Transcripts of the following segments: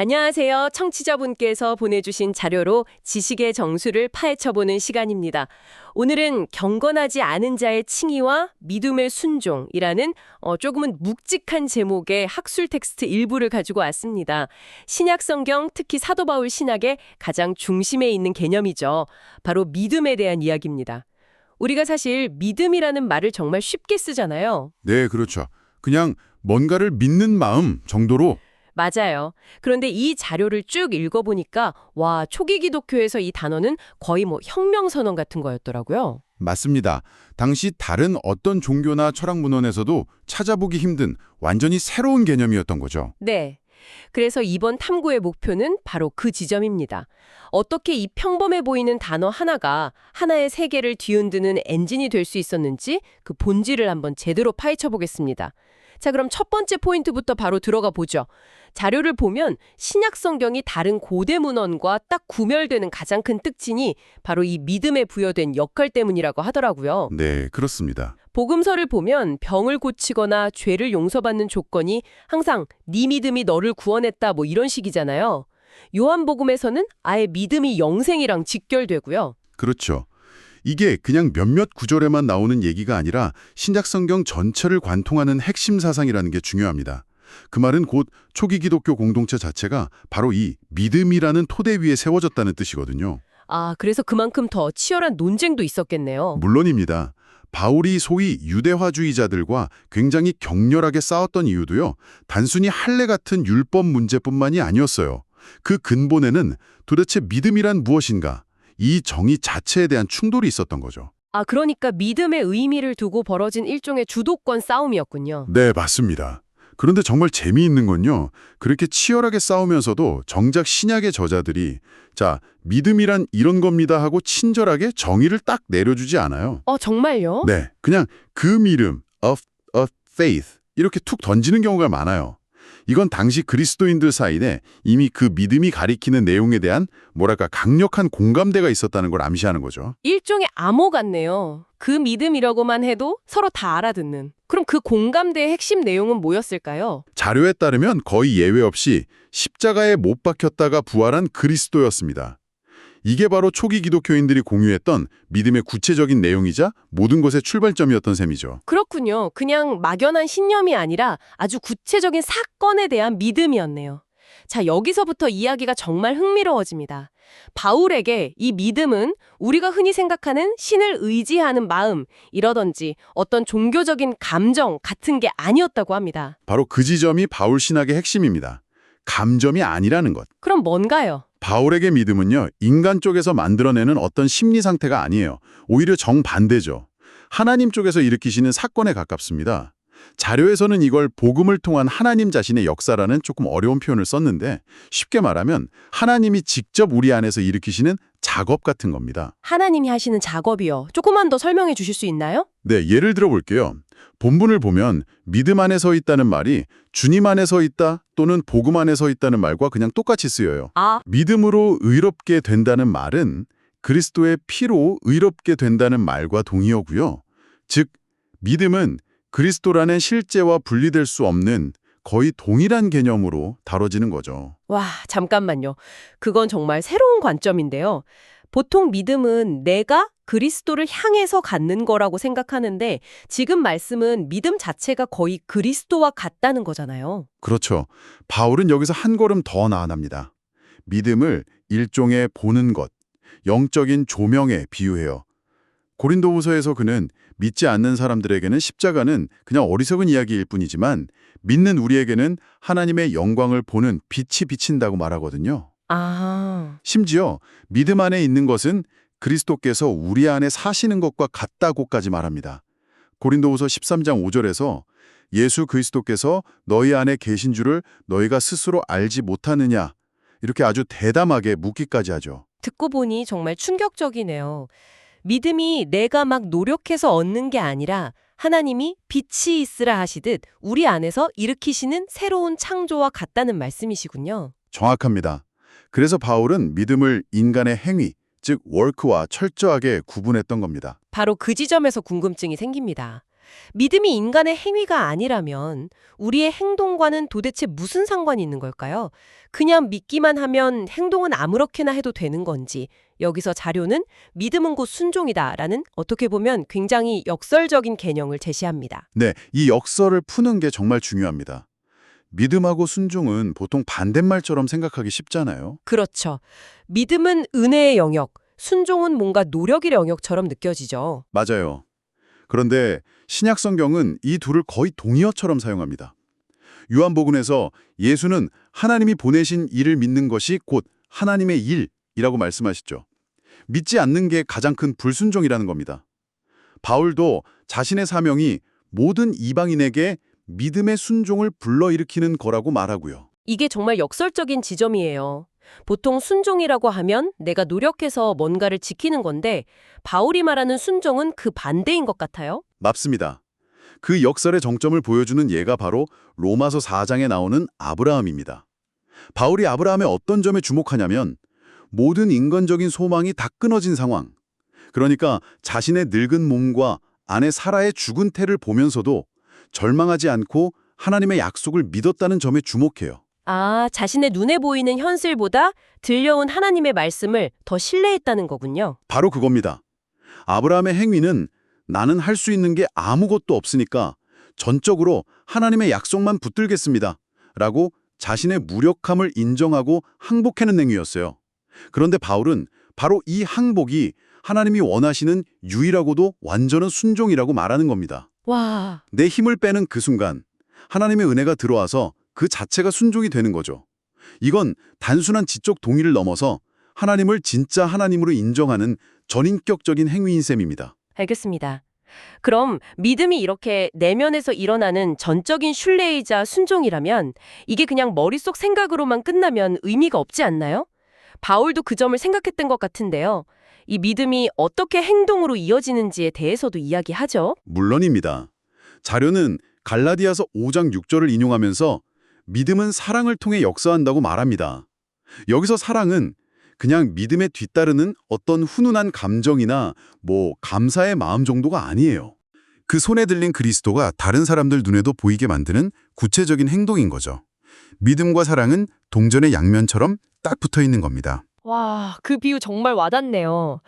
안녕하세요. 청취자분께서 보내주신 자료로 지식의 정수를 파헤쳐보는 시간입니다. 오늘은 경건하지 않은 자의 칭의와 믿음의 순종이라는 조금은 묵직한 제목의 학술 텍스트 일부를 가지고 왔습니다. 신약 성경, 특히 사도 바울 신학의 가장 중심에 있는 개념이죠. 바로 믿음에 대한 이야기입니다. 우리가 사실 믿음이라는 말을 정말 쉽게 쓰잖아요. 네, 그렇죠. 그냥 뭔가를 믿는 마음 정도로. 맞아요. 그런데 이 자료를 쭉 읽어보니까 와, 초기 기독교에서 이 단어는 거의 혁명선언 같은 거였더라고요. 맞습니다. 당시 다른 어떤 종교나 철학 문헌에서도 찾아보기 힘든 완전히 새로운 개념이었던 거죠. 네. 그래서 이번 탐구의 목표는 바로 그 지점입니다. 어떻게 이 평범해 보이는 단어 하나가 하나의 세계를 뒤흔드는 엔진이 될 수 있었는지 그 본질을 한번 제대로 파헤쳐 보겠습니다. 자, 그럼 첫 번째 포인트부터 바로 들어가 보죠. 자료를 보면 신약 성경이 다른 고대 문헌과 딱 구별되는 가장 큰 특징이 바로 이 믿음에 부여된 역할 때문이라고 하더라고요. 네, 그렇습니다. 복음서를 보면 병을 고치거나 죄를 용서받는 조건이 항상 네 믿음이 너를 구원했다 이런 식이잖아요. 요한복음에서는 아예 믿음이 영생이랑 직결되고요. 그렇죠. 이게 그냥 몇몇 구절에만 나오는 얘기가 아니라 신약 성경 전체를 관통하는 핵심 사상이라는 게 중요합니다. 그 말은 곧 초기 기독교 공동체 자체가 바로 이 믿음이라는 토대 위에 세워졌다는 뜻이거든요. 아, 그래서 그만큼 더 치열한 논쟁도 있었겠네요. 물론입니다. 바울이 소위 유대화주의자들과 굉장히 격렬하게 싸웠던 이유도요. 단순히 할례 같은 율법 문제뿐만이 아니었어요. 그 근본에는 도대체 믿음이란 무엇인가? 이 정의 자체에 대한 충돌이 있었던 거죠. 아, 그러니까 믿음의 의미를 두고 벌어진 일종의 주도권 싸움이었군요. 네, 맞습니다. 그런데 정말 재미있는 건요. 그렇게 치열하게 싸우면서도 정작 신약의 저자들이 자, 믿음이란 이런 겁니다 하고 친절하게 정의를 딱 내려주지 않아요. 정말요? 네, 그냥 그 믿음, of faith 이렇게 툭 던지는 경우가 많아요. 이건 당시 그리스도인들 사이에 이미 그 믿음이 가리키는 내용에 대한 뭐랄까 강력한 공감대가 있었다는 걸 암시하는 거죠. 일종의 암호 같네요. 그 믿음이라고만 해도 서로 다 알아듣는. 그럼 그 공감대의 핵심 내용은 뭐였을까요? 자료에 따르면 거의 예외 없이 십자가에 못 박혔다가 부활한 그리스도였습니다. 이게 바로 초기 기독교인들이 공유했던 믿음의 구체적인 내용이자 모든 것의 출발점이었던 셈이죠. 그렇군요. 그냥 막연한 신념이 아니라 아주 구체적인 사건에 대한 믿음이었네요. 자, 여기서부터 이야기가 정말 흥미로워집니다. 바울에게 이 믿음은 우리가 흔히 생각하는 신을 의지하는 마음, 이러던지 어떤 종교적인 감정 같은 게 아니었다고 합니다. 바로 그 지점이 바울 신학의 핵심입니다. 감정이 아니라는 것. 그럼 뭔가요? 바울에게 믿음은요, 인간 쪽에서 만들어내는 어떤 심리 상태가 아니에요. 오히려 정반대죠. 하나님 쪽에서 일으키시는 사건에 가깝습니다. 자료에서는 이걸 복음을 통한 하나님 자신의 역사라는 조금 어려운 표현을 썼는데 쉽게 말하면 하나님이 직접 우리 안에서 일으키시는 작업 같은 겁니다. 하나님이 하시는 작업이요. 조금만 더 설명해 주실 수 있나요? 네, 예를 들어 볼게요. 본문을 보면 믿음 안에 서 있다는 말이 주님 안에 서 있다 또는 복음 안에 서 있다는 말과 그냥 똑같이 쓰여요. 믿음으로 의롭게 된다는 말은 그리스도의 피로 의롭게 된다는 말과 동의어고요. 즉, 믿음은 그리스도라는 실제와 분리될 수 없는 거의 동일한 개념으로 다뤄지는 거죠. 와, 잠깐만요. 그건 정말 새로운 관점인데요. 보통 믿음은 내가 그리스도를 향해서 갖는 거라고 생각하는데 지금 말씀은 믿음 자체가 거의 그리스도와 같다는 거잖아요. 그렇죠. 바울은 여기서 한 걸음 더 나아갑니다. 믿음을 일종의 보는 것, 영적인 조명에 비유해요. 고린도후서에서 그는 믿지 않는 사람들에게는 십자가는 그냥 어리석은 이야기일 뿐이지만 믿는 우리에게는 하나님의 영광을 보는 빛이 비친다고 말하거든요. 아, 심지어 믿음 안에 있는 것은 그리스도께서 우리 안에 사시는 것과 같다고까지 말합니다. 고린도후서 13장 5절에서 예수 그리스도께서 너희 안에 계신 줄을 너희가 스스로 알지 못하느냐 이렇게 아주 대담하게 묻기까지 하죠. 듣고 보니 정말 충격적이네요. 믿음이 내가 막 노력해서 얻는 게 아니라 하나님이 빛이 있으라 하시듯 우리 안에서 일으키시는 새로운 창조와 같다는 말씀이시군요. 정확합니다. 그래서 바울은 믿음을 인간의 행위, 즉 워크와 철저하게 구분했던 겁니다. 바로 그 지점에서 궁금증이 생깁니다. 믿음이 인간의 행위가 아니라면 우리의 행동과는 도대체 무슨 상관이 있는 걸까요? 그냥 믿기만 하면 행동은 아무렇게나 해도 되는 건지, 여기서 자료는 믿음은 곧 순종이다라는 어떻게 보면 굉장히 역설적인 개념을 제시합니다. 네, 이 역설을 푸는 게 정말 중요합니다. 믿음하고 순종은 보통 반대말처럼 생각하기 쉽잖아요. 그렇죠. 믿음은 은혜의 영역, 순종은 뭔가 노력의 영역처럼 느껴지죠. 맞아요. 그런데 신약 성경은 이 둘을 거의 동의어처럼 사용합니다. 요한복음에서 예수는 하나님이 보내신 이를 믿는 것이 곧 하나님의 일이라고 말씀하시죠. 믿지 않는 게 가장 큰 불순종이라는 겁니다. 바울도 자신의 사명이 모든 이방인에게 믿음의 순종을 불러일으키는 거라고 말하고요. 이게 정말 역설적인 지점이에요. 보통 순종이라고 하면 내가 노력해서 뭔가를 지키는 건데 바울이 말하는 순종은 그 반대인 것 같아요. 맞습니다. 그 역설의 정점을 보여주는 예가 바로 로마서 4장에 나오는 아브라함입니다. 바울이 아브라함의 어떤 점에 주목하냐면 모든 인간적인 소망이 다 끊어진 상황. 그러니까 자신의 늙은 몸과 아내 사라의 죽은 태를 보면서도 절망하지 않고 하나님의 약속을 믿었다는 점에 주목해요. 아, 자신의 눈에 보이는 현실보다 들려온 하나님의 말씀을 더 신뢰했다는 거군요. 바로 그겁니다. 아브라함의 행위는 나는 할 수 있는 게 아무것도 없으니까 전적으로 하나님의 약속만 붙들겠습니다. 라고 자신의 무력함을 인정하고 항복하는 행위였어요. 그런데 바울은 바로 이 항복이 하나님이 원하시는 유일하고도 완전한 순종이라고 말하는 겁니다. 와, 내 힘을 빼는 그 순간 하나님의 은혜가 들어와서 그 자체가 순종이 되는 거죠. 이건 단순한 지적 동의를 넘어서 하나님을 진짜 하나님으로 인정하는 전인격적인 행위인 셈입니다. 알겠습니다. 그럼 믿음이 이렇게 내면에서 일어나는 전적인 신뢰이자 순종이라면 이게 그냥 머릿속 생각으로만 끝나면 의미가 없지 않나요? 바울도 그 점을 생각했던 것 같은데요. 이 믿음이 어떻게 행동으로 이어지는지에 대해서도 이야기하죠. 물론입니다. 자료는 갈라디아서 5장 6절을 인용하면서 믿음은 사랑을 통해 역사한다고 말합니다. 여기서 사랑은 그냥 믿음에 뒤따르는 어떤 훈훈한 감정이나 감사의 마음 정도가 아니에요. 그 손에 들린 그리스도가 다른 사람들 눈에도 보이게 만드는 구체적인 행동인 거죠. 믿음과 사랑은 동전의 양면처럼 딱 붙어 있는 겁니다. 와, 그 비유 정말 와닿네요.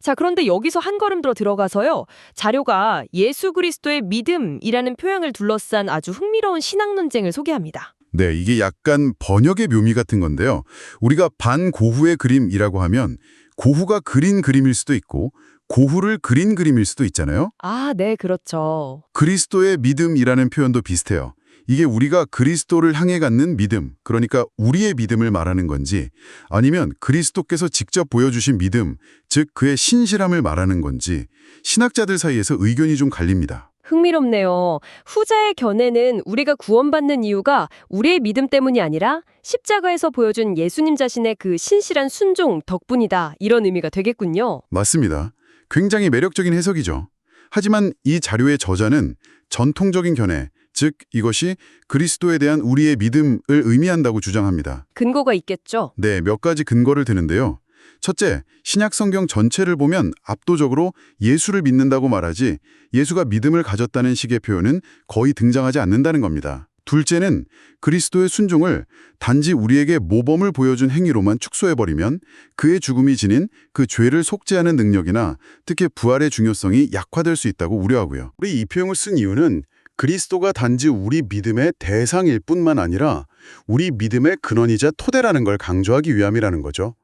자, 그런데 여기서 한 걸음 더 들어가서요. 자료가 예수 그리스도의 믿음이라는 표현을 둘러싼 아주 흥미로운 신학 논쟁을 소개합니다. 네, 이게 약간 번역의 묘미 같은 건데요. 우리가 반고후의 그림이라고 하면 고후가 그린 그림일 수도 있고 고후를 그린 그림일 수도 있잖아요. 아, 네, 그렇죠. 그리스도의 믿음이라는 표현도 비슷해요. 이게 우리가 그리스도를 향해 갖는 믿음, 그러니까 우리의 믿음을 말하는 건지 아니면 그리스도께서 직접 보여주신 믿음, 즉 그의 신실함을 말하는 건지 신학자들 사이에서 의견이 좀 갈립니다. 흥미롭네요. 후자의 견해는 우리가 구원받는 이유가 우리의 믿음 때문이 아니라 십자가에서 보여준 예수님 자신의 그 신실한 순종 덕분이다. 이런 의미가 되겠군요. 맞습니다. 굉장히 매력적인 해석이죠. 하지만 이 자료의 저자는 전통적인 견해, 즉 이것이 그리스도에 대한 우리의 믿음을 의미한다고 주장합니다. 근거가 있겠죠? 네, 몇 가지 근거를 드는데요. 첫째, 신약 성경 전체를 보면 압도적으로 예수를 믿는다고 말하지 예수가 믿음을 가졌다는 식의 표현은 거의 등장하지 않는다는 겁니다. 둘째는 그리스도의 순종을 단지 우리에게 모범을 보여준 행위로만 축소해버리면 그의 죽음이 지닌 그 죄를 속죄하는 능력이나 특히 부활의 중요성이 약화될 수 있다고 우려하고요. 우리 이 표현을 쓴 이유는 그리스도가 단지 우리 믿음의 대상일 뿐만 아니라 우리 믿음의 근원이자 토대라는 걸 강조하기 위함이라는 거죠.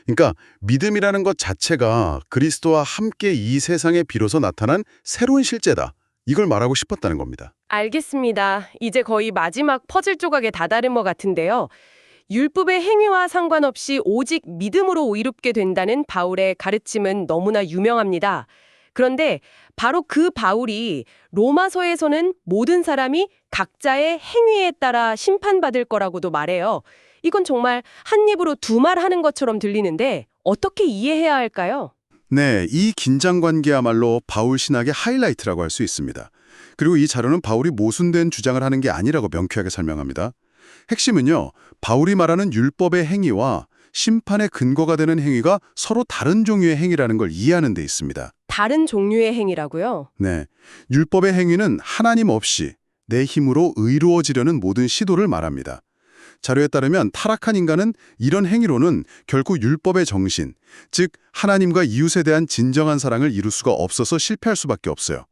그러니까 믿음이라는 것 자체가 그리스도와 함께 이 세상에 비로소 나타난 새로운 실제다. 이걸 말하고 싶었다는 겁니다. 알겠습니다. 이제 거의 마지막 퍼즐 조각에 다다른 것 같은데요. 율법의 행위와 상관없이 오직 믿음으로 의롭게 된다는 바울의 가르침은 너무나 유명합니다. 그런데 바로 그 바울이 로마서에서는 모든 사람이 각자의 행위에 따라 심판받을 거라고도 말해요. 이건 정말 한 입으로 두 말 하는 것처럼 들리는데 어떻게 이해해야 할까요? 네, 이 긴장관계야말로 바울 신학의 하이라이트라고 할 수 있습니다. 그리고 이 자료는 바울이 모순된 주장을 하는 게 아니라고 명쾌하게 설명합니다. 핵심은요, 바울이 말하는 율법의 행위와 심판의 근거가 되는 행위가 서로 다른 종류의 행위라는 걸 이해하는 데 있습니다. 다른 종류의 행위라고요? 네, 율법의 행위는 하나님 없이 내 힘으로 의로워지려는 모든 시도를 말합니다. 자료에 따르면 타락한 인간은 이런 행위로는 결코 율법의 정신, 즉 하나님과 이웃에 대한 진정한 사랑을 이룰 수가 없어서 실패할 수밖에 없어요.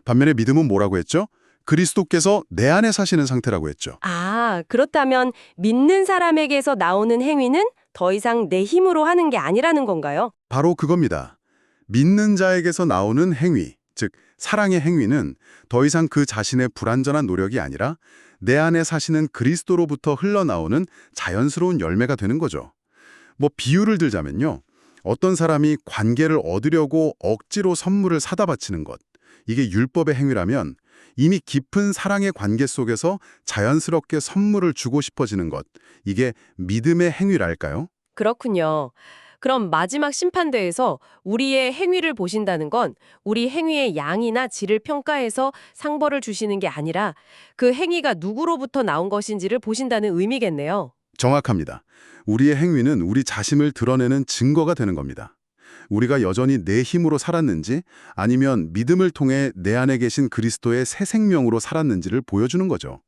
반면에 믿음은 뭐라고 했죠? 그리스도께서 내 안에 사시는 상태라고 했죠. 아, 그렇다면 믿는 사람에게서 나오는 행위는 더 이상 내 힘으로 하는 게 아니라는 건가요? 바로 그겁니다. 믿는 자에게서 나오는 행위, 즉 사랑의 행위는 더 이상 그 자신의 불완전한 노력이 아니라 내 안에 사시는 그리스도로부터 흘러나오는 자연스러운 열매가 되는 거죠. 뭐 비유를 들자면요. 어떤 사람이 관계를 얻으려고 억지로 선물을 사다 바치는 것, 이게 율법의 행위라면 이미 깊은 사랑의 관계 속에서 자연스럽게 선물을 주고 싶어지는 것, 이게 믿음의 행위랄까요? 그렇군요. 그럼 마지막 심판대에서 우리의 행위를 보신다는 건 우리 행위의 양이나 질을 평가해서 상벌을 주시는 게 아니라 그 행위가 누구로부터 나온 것인지를 보신다는 의미겠네요. 정확합니다. 우리의 행위는 우리 자신을 드러내는 증거가 되는 겁니다. 우리가 여전히 내 힘으로 살았는지 아니면 믿음을 통해 내 안에 계신 그리스도의 새 생명으로 살았는지를 보여주는 거죠.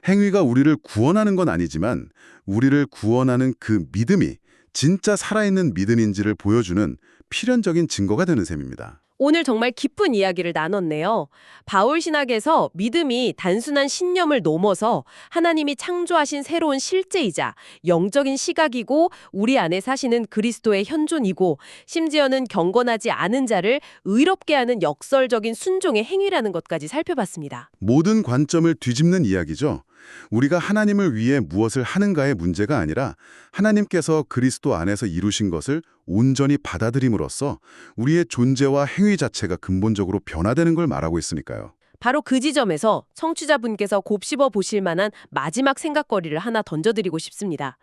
행위가 우리를 구원하는 건 아니지만 우리를 구원하는 그 믿음이 진짜 살아있는 믿음인지를 보여주는 필연적인 증거가 되는 셈입니다. 오늘 정말 깊은 이야기를 나눴네요. 바울 신학에서 믿음이 단순한 신념을 넘어서 하나님이 창조하신 새로운 실제이자 영적인 시각이고 우리 안에 사시는 그리스도의 현존이고 심지어는 경건하지 않은 자를 의롭게 하는 역설적인 순종의 행위라는 것까지 살펴봤습니다. 모든 관점을 뒤집는 이야기죠. 우리가 하나님을 위해 무엇을 하는가의 문제가 아니라 하나님께서 그리스도 안에서 이루신 것을 온전히 받아들임으로써 우리의 존재와 행위 자체가 근본적으로 변화되는 걸 말하고 있으니까요. 바로 그 지점에서 청취자분께서 곱씹어 보실 만한 마지막 생각거리를 하나 던져드리고 싶습니다.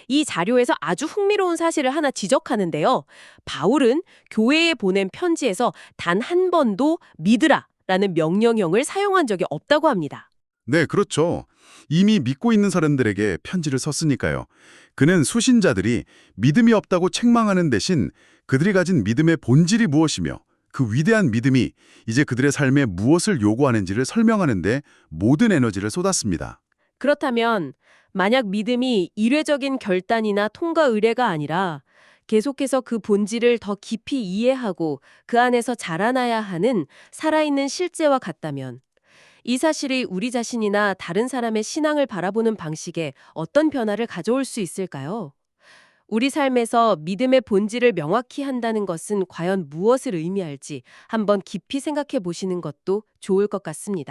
이 자료에서 아주 흥미로운 사실을 하나 지적하는데요. 바울은 교회에 보낸 편지에서 단 한 번도 믿으라 라는 명령형을 사용한 적이 없다고 합니다. 네, 그렇죠. 이미 믿고 있는 사람들에게 편지를 썼으니까요. 그는 수신자들이 믿음이 없다고 책망하는 대신 그들이 가진 믿음의 본질이 무엇이며 그 위대한 믿음이 이제 그들의 삶에 무엇을 요구하는지를 설명하는 데 모든 에너지를 쏟았습니다. 그렇다면 만약 믿음이 일회적인 결단이나 통과 의례가 아니라 계속해서 그 본질을 더 깊이 이해하고 그 안에서 자라나야 하는 살아있는 실제와 같다면 이 사실이 우리 자신이나 다른 사람의 신앙을 바라보는 방식에 어떤 변화를 가져올 수 있을까요? 우리 삶에서 믿음의 본질을 명확히 한다는 것은 과연 무엇을 의미할지 한번 깊이 생각해 보시는 것도 좋을 것 같습니다.